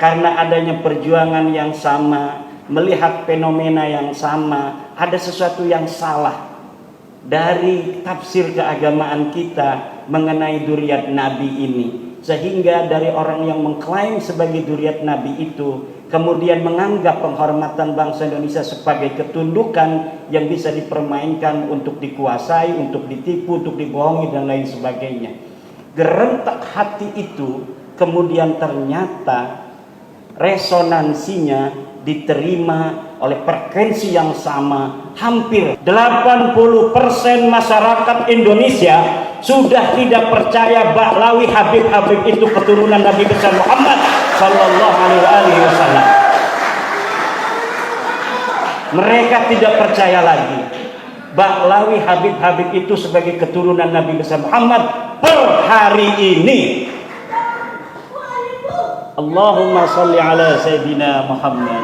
karena adanya perjuangan yang sama, melihat fenomena yang sama, ada sesuatu yang salah dari tafsir keagamaan kita mengenai dzurriyyat Nabi ini, sehingga dari orang yang mengklaim sebagai dzurriyyat Nabi itu kemudian menganggap penghormatan bangsa Indonesia sebagai ketundukan yang bisa dipermainkan untuk dikuasai, untuk ditipu, untuk dibohongi dan lain sebagainya. Gerentak hati itu kemudian ternyata resonansinya diterima oleh frekuensi yang sama. Hampir 80% masyarakat Indonesia sudah tidak percaya Bahlawi Habib itu keturunan Nabi besar Muhammad sallallahu alaihi wasallam. Mereka tidak percaya lagi Bahlawi Habib itu sebagai keturunan Nabi besar Muhammad per hari ini. Allahumma salli ala Sayyidina Muhammad.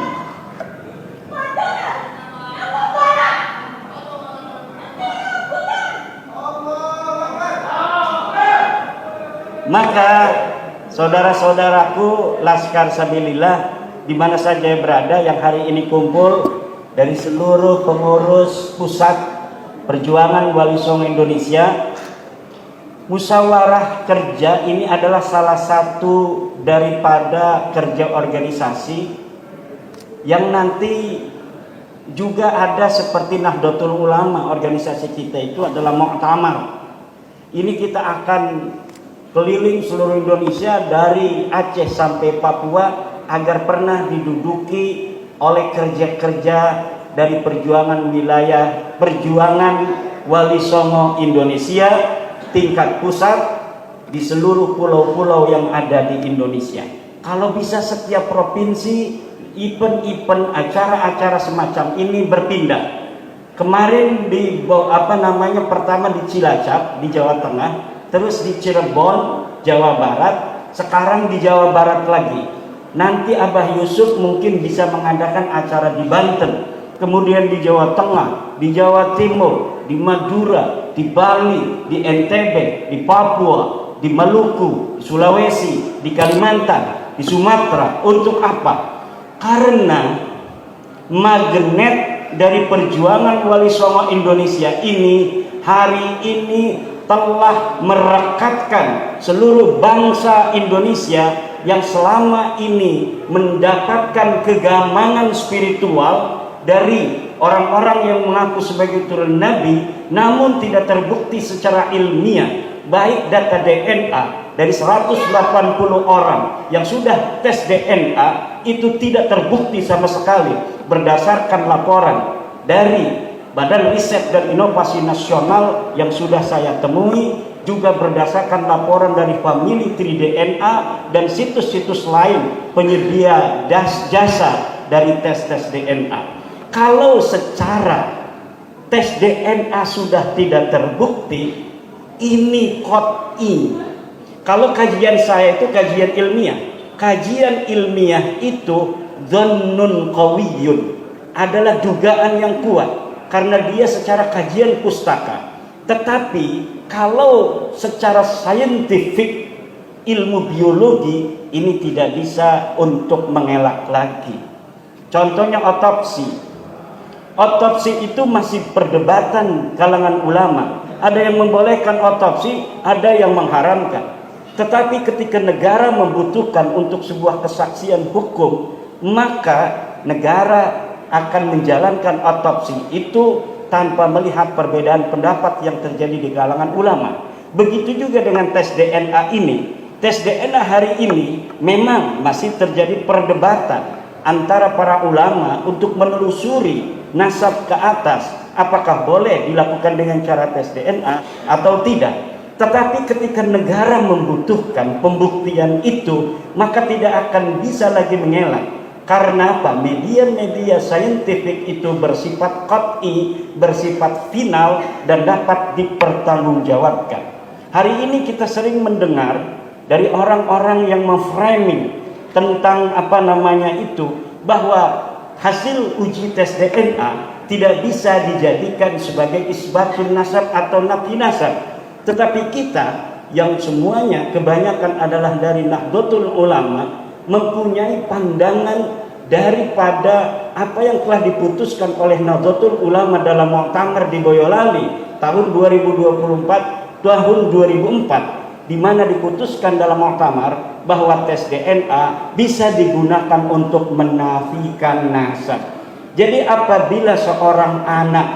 Maka saudara-saudaraku Laskar Sabilillah di mana saja berada yang hari ini kumpul dari seluruh pengurus pusat perjuangan Wali Songo Indonesia, musyawarah kerja ini adalah salah satu daripada kerja organisasi yang nanti juga ada seperti Nahdlatul Ulama. Organisasi kita itu adalah muktamar. Ini kita akan keliling seluruh Indonesia dari Aceh sampai Papua agar pernah diduduki oleh kerja-kerja dari perjuangan wilayah perjuangan Wali Songo Indonesia tingkat pusat di seluruh pulau-pulau yang ada di Indonesia. Kalau bisa setiap provinsi event-event acara-acara semacam ini berpindah. Kemarin di pertama di Cilacap di Jawa Tengah, terus di Cirebon Jawa Barat, sekarang di Jawa Barat lagi. Nanti Abah Yusuf mungkin bisa mengadakan acara di Banten, kemudian di Jawa Tengah, di Jawa Timur, di Madura, di Bali, di NTB, di Papua, di Maluku, di Sulawesi, di Kalimantan, di Sumatera. Untuk apa? Karena magnet dari perjuangan Wali Songo Indonesia ini hari ini telah merekatkan seluruh bangsa Indonesia yang selama ini mendapatkan kegamangan spiritual dari orang-orang yang mengaku sebagai turun Nabi, namun tidak terbukti secara ilmiah. Baik data DNA dari 180 orang yang sudah tes DNA itu tidak terbukti sama sekali berdasarkan laporan dari Badan Riset dan Inovasi Nasional yang sudah saya temui, juga berdasarkan laporan dari Family Tree DNA dan situs-situs lain penyedia jasa dari tes DNA. Kalau secara tes DNA sudah tidak terbukti, ini qot'i. Kalau kajian saya itu kajian ilmiah. Kajian ilmiah itu dhannun qawiyyun, adalah dugaan yang kuat karena dia secara kajian pustaka. Tetapi kalau secara saintifik ilmu biologi ini tidak bisa untuk mengelak lagi. Contohnya otopsi. Otopsi itu masih perdebatan kalangan ulama. Ada yang membolehkan otopsi, ada yang mengharamkan. Tetapi ketika negara membutuhkan untuk sebuah kesaksian hukum, maka negara akan menjalankan otopsi itu tanpa melihat perbedaan pendapat yang terjadi di kalangan ulama. Begitu juga dengan tes DNA ini. Tes DNA hari ini memang masih terjadi perdebatan antara para ulama untuk menelusuri nasab ke atas, apakah boleh dilakukan dengan cara tes DNA atau tidak. Tetapi ketika negara membutuhkan pembuktian itu, maka tidak akan bisa lagi mengelak. Karena apa? Media-media saintifik itu bersifat qat'i, bersifat final dan dapat dipertanggungjawabkan. Hari ini kita sering mendengar dari orang-orang yang memframing tentang bahwa hasil uji tes DNA tidak bisa dijadikan sebagai isbatun nasab atau nafi nasab. Tetapi kita yang semuanya kebanyakan adalah dari Nahdlatul Ulama, mempunyai pandangan daripada apa yang telah diputuskan oleh Nahdlatul Ulama dalam Muktamar di Boyolali tahun 2024 tahun 2004, di mana diputuskan dalam muktamar bahwa tes DNA bisa digunakan untuk menafikan nasab. Jadi apabila seorang anak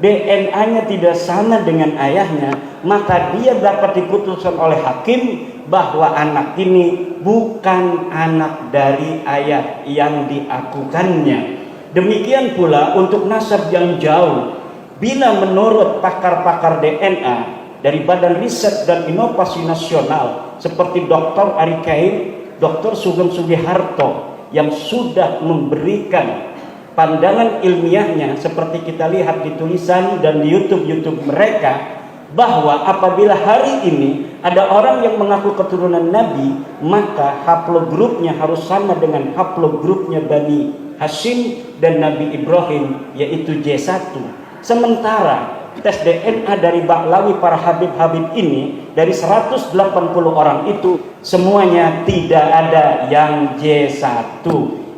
DNA-nya tidak sama dengan ayahnya, maka dia dapat diputuskan oleh hakim bahwa anak ini bukan anak dari ayah yang diakukannya. Demikian pula untuk nasab yang jauh, bila menurut pakar-pakar DNA dari Badan Riset dan Inovasi Nasional seperti Dr. Ari Kain, Dr. Sugeng Sugiharto yang sudah memberikan pandangan ilmiahnya seperti kita lihat di tulisan dan di YouTube mereka, bahwa apabila hari ini ada orang yang mengaku keturunan Nabi, maka haplogrupnya harus sama dengan haplogrupnya Bani Hashim dan Nabi Ibrahim, yaitu J1. Sementara tes DNA dari Ba'lawi para Habib-Habib ini, dari 180 orang itu semuanya tidak ada yang J1.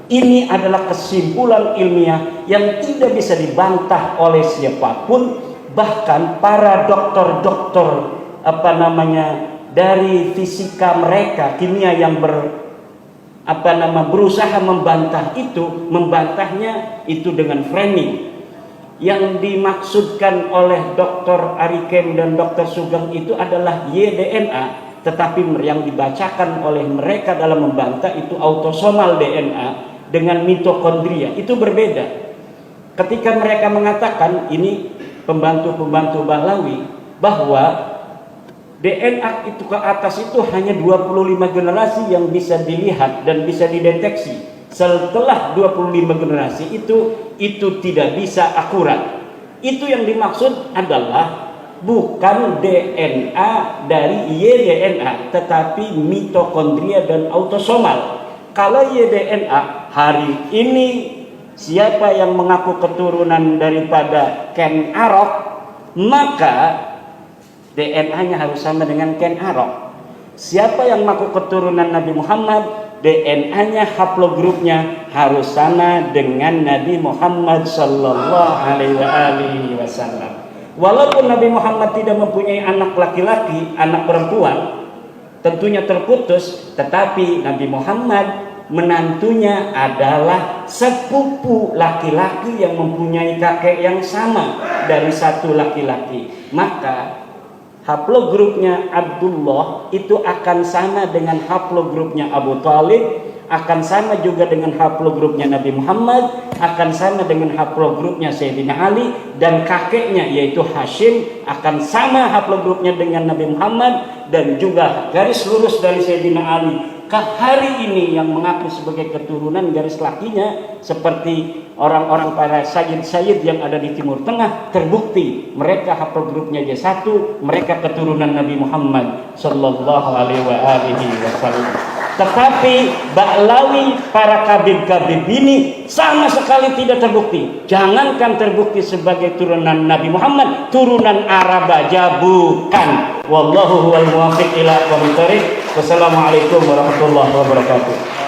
Ini adalah kesimpulan ilmiah yang tidak bisa dibantah oleh siapapun. Bahkan para dokter-dokter dari fisika mereka, kimia yang berusaha membantahnya itu dengan framing. Yang dimaksudkan oleh Dr. Ari Kem dan Dr. Sugeng itu adalah Y-DNA, tetapi yang dibacakan oleh mereka dalam membantah itu autosomal DNA dengan mitokondria. Itu berbeda. Ketika mereka mengatakan, ini pembantu-pembantu Ba'lawi, bahwa DNA itu ke atas itu hanya 25 generasi yang bisa dilihat dan bisa dideteksi. Setelah 25 generasi itu tidak bisa akurat. Itu yang dimaksud adalah bukan DNA dari Y-DNA, tetapi mitokondria dan autosomal. Kalau Y-DNA hari ini, siapa yang mengaku keturunan daripada Ken Arok, maka DNA-nya harus sama dengan Ken Arok. Siapa yang mengaku keturunan Nabi Muhammad, DNA-nya, haplogrupnya harus sama dengan Nabi Muhammad sallallahu alaihi wasallam. Walaupun Nabi Muhammad tidak mempunyai anak laki-laki, anak perempuan, tentunya terputus, tetapi Nabi Muhammad menantunya adalah sepupu laki-laki yang mempunyai kakek yang sama dari satu laki-laki. Maka haplogrupnya Abdullah itu akan sama dengan haplogrupnya Abu Talib, akan sama juga dengan haplogrupnya Nabi Muhammad, akan sama dengan haplogrupnya Sayyidina Ali, dan kakeknya yaitu Hashim akan sama haplogrupnya dengan Nabi Muhammad, dan juga garis lurus dari Sayyidina Ali ke hari ini yang mengaku sebagai keturunan garis lakinya, seperti orang-orang para sayyid-sayyid yang ada di Timur Tengah, terbukti mereka haplogrupnya J1, mereka keturunan Nabi Muhammad sallallahu alaihi wasallam. Tetapi Ba'lawi para kabib-kabib ini sama sekali tidak terbukti. Jangankan terbukti sebagai turunan Nabi Muhammad, turunan Arab aja bukan. Wallahu huwal muwaffiq ila aqwamit thoriq. Wassalamualaikum warahmatullahi wabarakatuh.